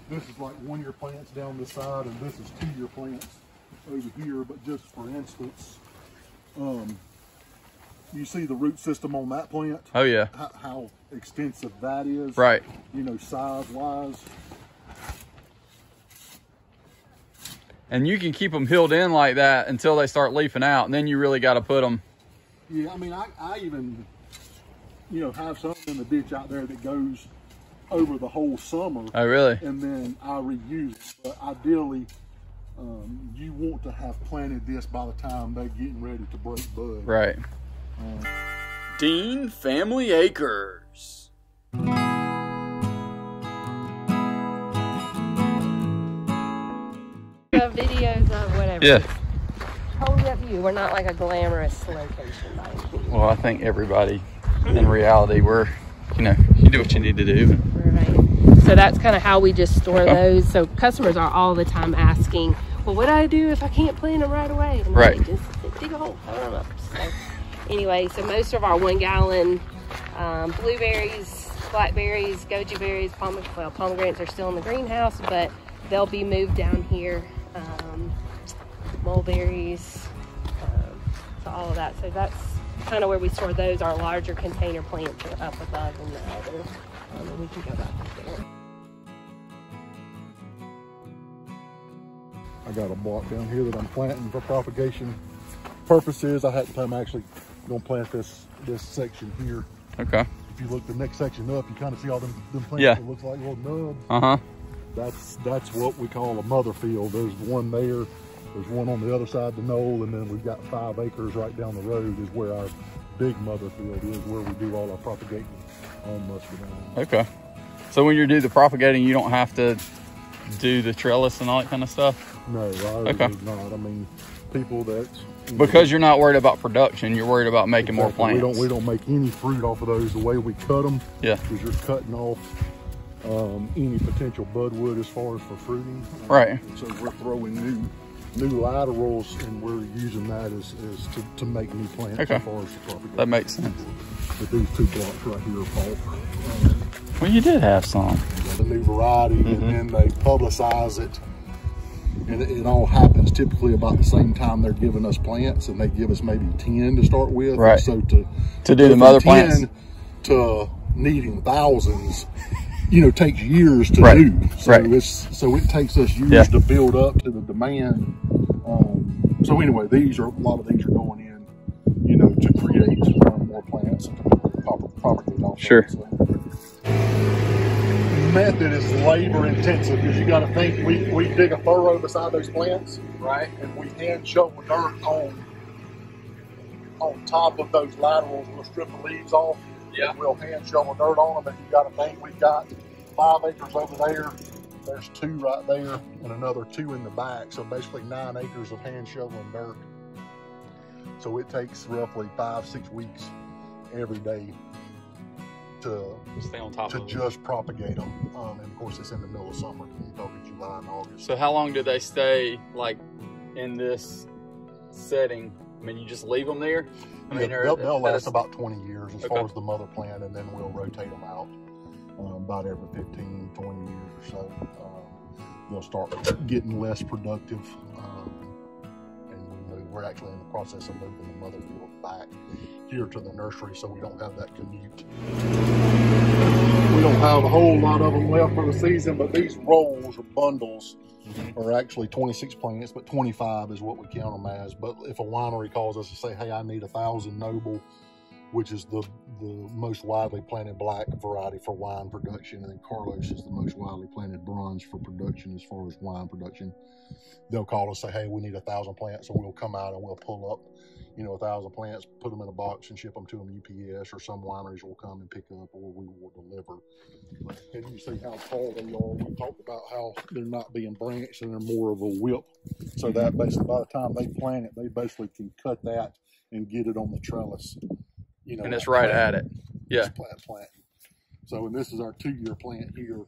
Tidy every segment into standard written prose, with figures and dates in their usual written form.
This is like 1 year plants down this side, and this is 2 year plants over here. But just for instance, you see the root system on that plant? Oh yeah. How extensive that is. Right. You know, size wise. And you can keep them hilled in like that until they start leafing out, and then you really got to put them. Yeah, I mean, I even, you know, have something in the ditch out there that goes over the whole summer. Oh, really? And then I reuse it. But ideally, you want to have planted this by the time they're getting ready to break bud. Right. Dean Family Acres. Videos of whatever. Yeah. Totally up to you. We're not like a glamorous location by any means. Well, I think everybody, in reality, we're, you know, you do what you need to do. Right. So that's kind of how we just store those. So customers are all the time asking, well, what do I do if I can't plant them right away? And right. Just dig a hole, cover them up. So anyway, so most of our 1 gallon blueberries, blackberries, goji berries, pomegranates are still in the greenhouse, but they'll be moved down here. Mulberries, so all of that. So that's kind of where we store those. Our larger container plants are up above in the other. And we can go back up there. I got a block down here that I'm planting for propagation purposes. I had I'm actually gonna plant this section here. Okay. If you look the next section up, you kind of see all them plants. Yeah. It looks like little nubs. Uh-huh. That's what we call a mother field. There's one there. There's one on the other side of the knoll, and then we've got 5 acres right down the road is where our big mother field is, where we do all our propagating on muscadine. Okay. So when you do the propagating, you don't have to do the trellis and all that kind of stuff? No, okay. Not. I mean, people that... Because you're not worried about production, you're worried about making more plants. We don't make any fruit off of those. The way we cut them, yeah, is you're cutting off any potential budwood as far as for fruiting. Right. So we're throwing new laterals, and we're using that as to make new plants. Okay. As far as the propagation. That makes sense. But these 2 blocks right here are false. Well, you did have some. The new variety, and then they publicize it. And it all happens typically about the same time they're giving us plants, and they give us maybe 10 to start with. Right. So to do the mother plants to needing thousands, you know, takes years to right. do. So right. So it takes us years to build up to the demand. So anyway, a lot of these are going in, you know, to create more plants and to propagate off. Sure. So. Method is labor intensive, because you got to think we dig a furrow beside those plants, right, and we hand shovel dirt on top of those laterals. We'll strip the leaves off, yeah, and we'll hand shovel dirt on them. And you got to think we've got 5 acres over there, there's 2 right there, and another 2 in the back, so basically 9 acres of hand shoveling dirt. So it takes roughly 5-6 weeks every day to stay on top of just propagate them. And of course, it's in the middle of summer. You're talking July and August. So how long do they stay like in this setting? I mean, you just leave them there? I mean, they'll last about 20 years as far as the mother plant, and then we'll rotate them out about every 15, 20 years or so. They'll start getting less productive. We're actually in the process of moving the mother field back here to the nursery, so we don't have that commute. We don't have a whole lot of them left for the season, but these rolls or bundles are actually 26 plants, but 25 is what we count them as. But if a winery calls us and say, hey, I need 1,000 Noble, which is the most widely planted black variety for wine production, and then Carlos is the most widely planted bronze for production as far as wine production. They'll call us and say, hey, we need 1,000 plants, so we'll come out and we'll pull up, you know, 1,000 plants, put them in a box and ship them to them UPS, or some wineries will come and pick up, or we will deliver. And you see how tall they are. We talked about how they're not being branched and they're more of a whip. So that basically, by the time they plant it, they basically can cut that and get it on the trellis. You know, and it's right at it. Yeah. Plant. So, and this is our 2-year plant here,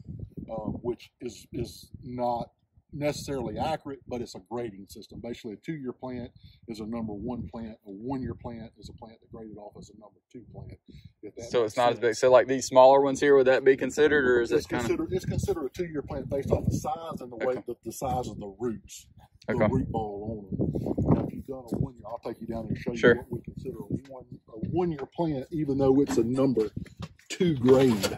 which is not necessarily accurate, but it's a grading system. Basically, a 2-year plant is a number 1 plant. A 1-year plant is a plant that graded off as a number 2 plant. So it's not as big. So like these smaller ones here, would that be considered, or is it kind of? It's considered a 2-year plant based off the size and the way the size of the roots, the root ball on them. Now, if you've done a 1-year, I'll take you down and show you what we consider a 1-year plant, even though it's a number 2 grade.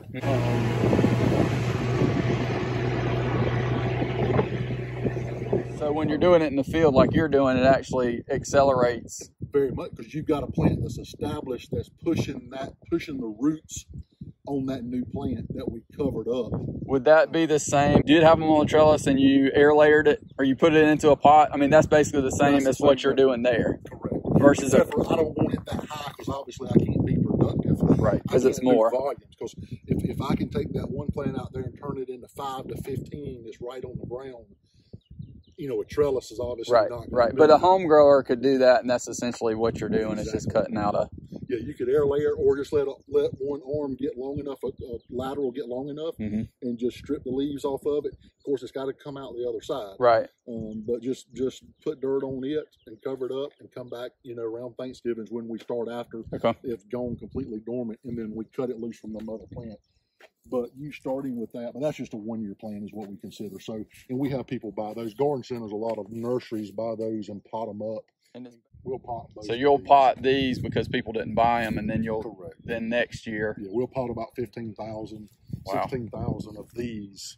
So when you're doing it in the field like you're doing, it actually accelerates very much, because you've got a plant that's established, that's pushing the roots on that new plant that we covered up. Would that be the same? You did have them on the trellis and you air layered it, or you put it into a pot? I mean, that's basically the same as what you're doing there. Correct. Versus I don't want it that high, because obviously I can't be productive. Right, because it's more volumes. Because if I can take that one plant out there and turn it into 5 to 15 that's right on the ground, you know, a trellis is obviously not right. But a home grower could do that, and that's essentially what you're doing. Exactly. It's just cutting out a. Yeah, you could air layer, or just let one arm get long enough, a lateral get long enough, and just strip the leaves off of it. Of course, it's got to come out the other side. Right. But just put dirt on it and cover it up, and come back. You know, around Thanksgiving's when we start after it's gone completely dormant, and then we cut it loose from the mother plant. But you starting with that, but that's just a 1-year plan is what we consider. So, and we have people buy those. Garden centers, a lot of nurseries buy those and pot them up. And we'll pot those. So you'll pot these because people didn't buy them, and then you'll then next year. Yeah, we'll pot about 15,000, 16,000 of these,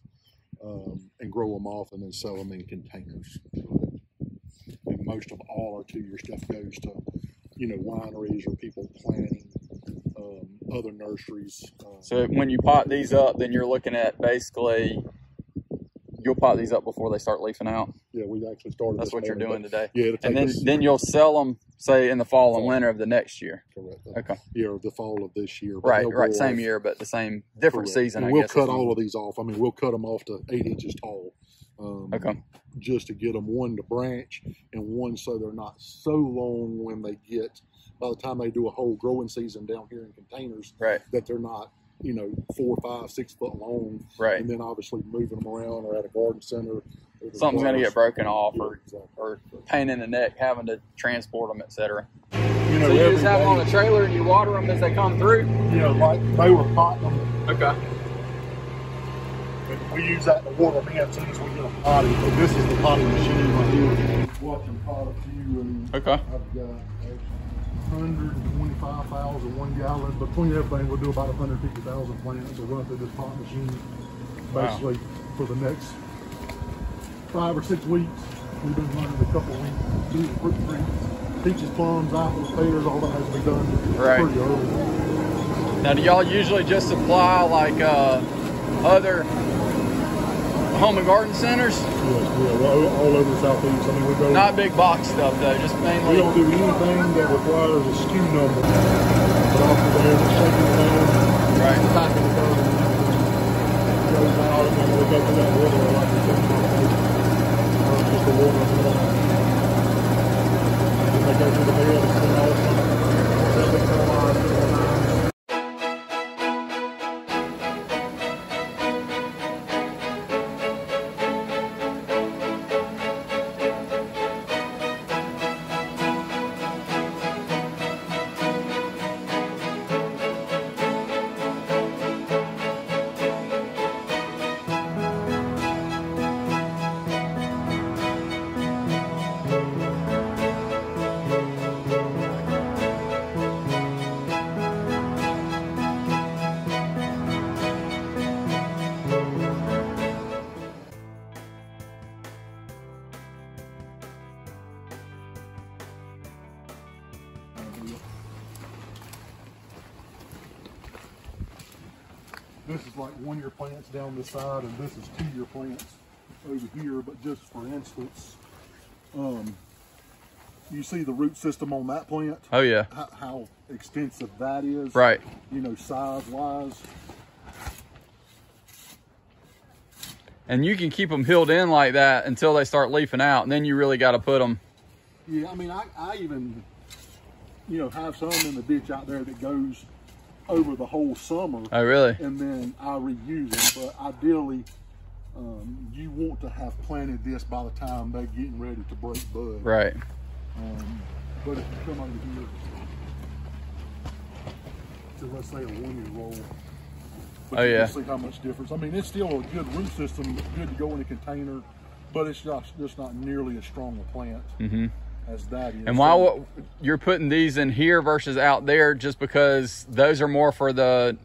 and grow them off, and then sell them in containers. And most of all our 2-year stuff goes to, you know, wineries or people planting. Other nurseries. So when you pot these up, then you're looking at basically, you'll pot these up before they start leafing out. Yeah, we actually started. That's what you're doing today. Yeah, and then you'll sell them, say, in the fall and winter of the next year. Correct. Okay. Yeah, or the fall of this year. Right. Same year, but the same different season. And we'll cut all of these off. I mean, we'll cut them off to 8 inches tall. Just to get them, one, to branch, and one, so they're not so long when they get. By the time they do a whole growing season down here in containers, that they're not, you know, 4, 5, 6 foot long. Right. And then obviously moving them around, or at a garden center. Something's going to get broken off, or pain in the neck, having to transport them, etc. You know, so you just have them on a trailer and you water them as they come through? Yeah, like they were potting them. Okay. And we use that to water them in as soon as we get them potted. So this is the potting machine right here. Watch them pot a few. And I've got 125,000 1 gallon. Between everything, we'll do about 150,000 plants. We'll run through this pot machine basically for the next 5 or 6 weeks. We've been running a couple of weeks. Do the fruit trees, peaches, plums, apples, pears, all that has to be done pretty early. Now, do y'all usually just supply like other home and garden centers? Yeah, all over the Southeast. I mean, we go. Not big box stuff though, just mainly. We don't do anything that requires a SKU number. But after they're shaking it down, packing it down, it goes out, and then we go through that water like we said, just the water. And they go through the bed and clean all the stuff. This is like 1-year plants down this side, and this is 2-year plants over here. But just for instance, you see the root system on that plant? Oh yeah. How extensive that is. Right. You know, size wise. And you can keep them healed in like that until they start leafing out, and then you really got to put them. Yeah, I mean, I even, you know, have some in the ditch out there that goes over the whole summer. Oh, really? And then I reuse them. But ideally, You want to have planted this by the time they're getting ready to break bud. Right. But if you come over here to, let's say, a 1-year-old, Oh yeah. See how much difference. I mean, it's still a good root system, good to go in a container, but it's just not nearly as strong a plant as that is. And why you're putting these in here versus out there, just because those are more for the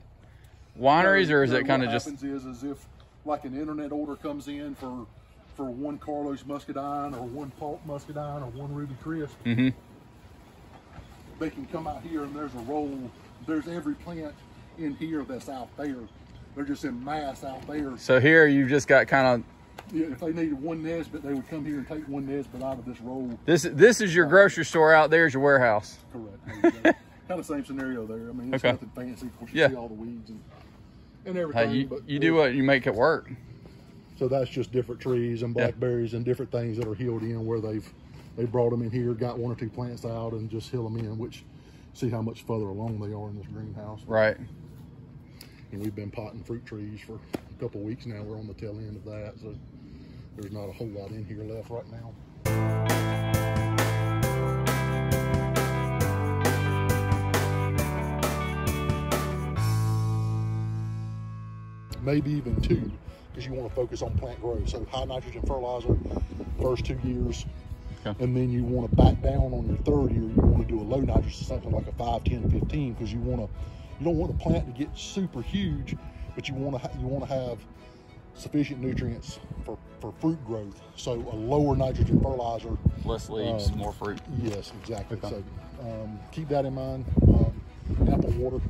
wineries, or is it kind of just? What happens is if like an internet order comes in for 1 Carlos Muscadine or 1 Pulp Muscadine or 1 Ruby Crisp, they can come out here and there's a roll. There's every plant in here that's out there. They're just in mass out there. So here you've just got kind of. Yeah, if they needed 1 Nesbit, they would come here and take 1 Nesbit out of this roll. This is your grocery store. Out there is your warehouse. Correct. Kind of same scenario there. I mean, it's nothing fancy. Of course, you see all the weeds and everything. Hey, but you do what you make it work. So that's just different trees and blackberries and different things that are healed in where they brought them in here, got 1 or 2 plants out, and just heal them in. Which, see how much further along they are in this greenhouse. Right. And we've been potting fruit trees for a couple of weeks now. We're on the tail end of that, so there's not a whole lot in here left right now. Maybe even 2, because you want to focus on plant growth. So high nitrogen fertilizer first 2 years, and then you want to back down on your 3rd year. You want to do a low nitrogen, something like a 5, 10, 15, because you don't want the plant to get super huge, but you want to have sufficient nutrients for fruit growth. So a lower nitrogen fertilizer, less leaves, more fruit. Yes, exactly. So keep that in mind. Ample water.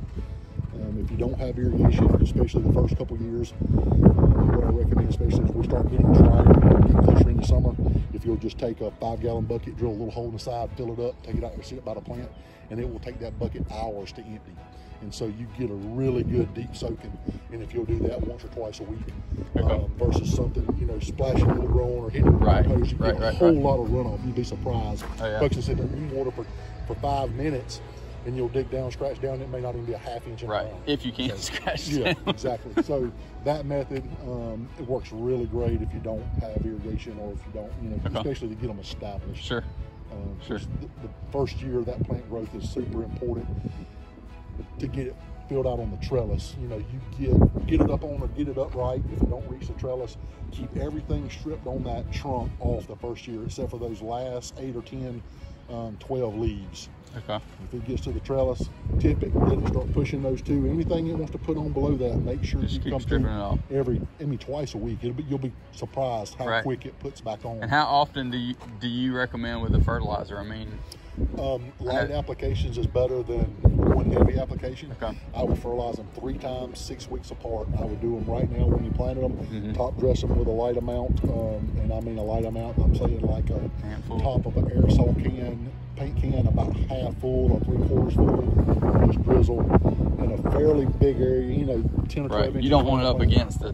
If you don't have irrigation, especially the first couple years, what I recommend, especially if we start getting drier, getting closer into summer, if you'll just take a 5-gallon bucket, drill a little hole in the side, fill it up, take it out and sit it by the plant, and it will take that bucket hours to empty. And so you get a really good deep soaking. And if you'll do that once or twice a week, versus something, splashing in the ground or hitting the post, you get a whole lot of runoff. You'd be surprised. Folks will sit there and water for 5 minutes, and you'll dig down, scratch down. It may not even be a ½ inch in the ground. If you can scratch down. Yeah, exactly. So that method, it works really great if you don't have irrigation, or if you don't, especially to get them established. Sure. The first year, that plant growth is super important to get it filled out on the trellis. You get it up on or get it upright. If you don't reach the trellis, keep everything stripped on that trunk off the first year, except for those last 8 or 10, 12 leaves. Okay. If it gets to the trellis, tip it, let it start pushing those 2. Anything it wants to put on below that, make sure you come through twice a week. You'll be surprised how quick it puts back on. And how often do you recommend with the fertilizer? I mean, light applications is better than 1 heavy application. I would fertilize them 3 times, 6 weeks apart. I would do them right now when you planted them. Top dress them with a light amount, and I mean a light amount. I'm saying like a top of an aerosol can, paint can, about half full or 3/4 full. Just drizzle in a fairly big area, 10 or 12 inches. You don't want it up against it.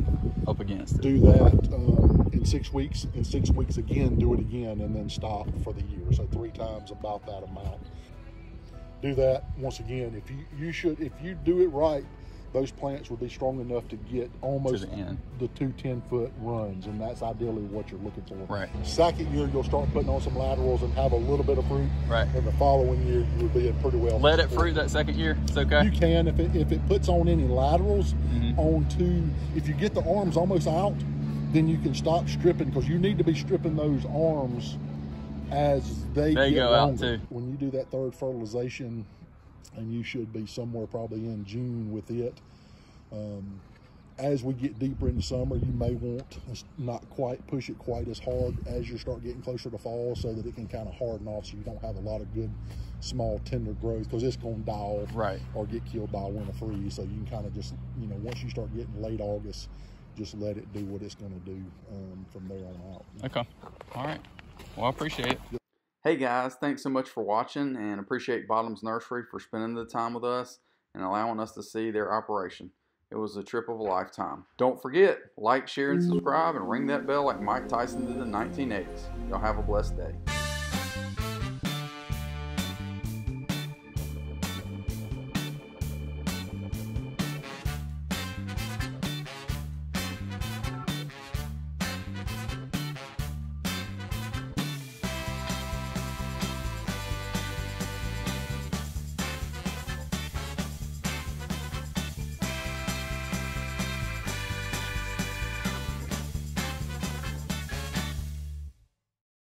Do that in 6 weeks. In 6 weeks again, do it again, and then stop for the year. So 3 times about that amount. Do that once again. If you do it right, those plants will be strong enough to get almost the 2 10-foot runs, and that's ideally what you're looking for. Right. Second year, you'll start putting on some laterals and have a little bit of fruit. Right. And the following year, you'll be in pretty well. Let it fruit that second year. It's okay. You can if it puts on any laterals onto. If you get the arms almost out, then you can stop stripping, because you need to be stripping those arms as they get go longer. out too. When you do that 3rd fertilization, and you should be somewhere probably in June with it. As we get deeper into summer, you may want to not quite push it quite as hard as you start getting closer to fall, so that it can kind of harden off, so you don't have a lot of good small tender growth, because it's going to die off or get killed by a winter freeze. So you can kind of just, once you start getting late August, just let it do what it's going to do from there on out. Okay. All right. Well, I appreciate it. Hey guys, thanks so much for watching, and appreciate Bottoms Nursery for spending the time with us and allowing us to see their operation. It was a trip of a lifetime. Don't forget, like, share, and subscribe, and ring that bell like Mike Tyson did in the 1980s. Y'all have a blessed day.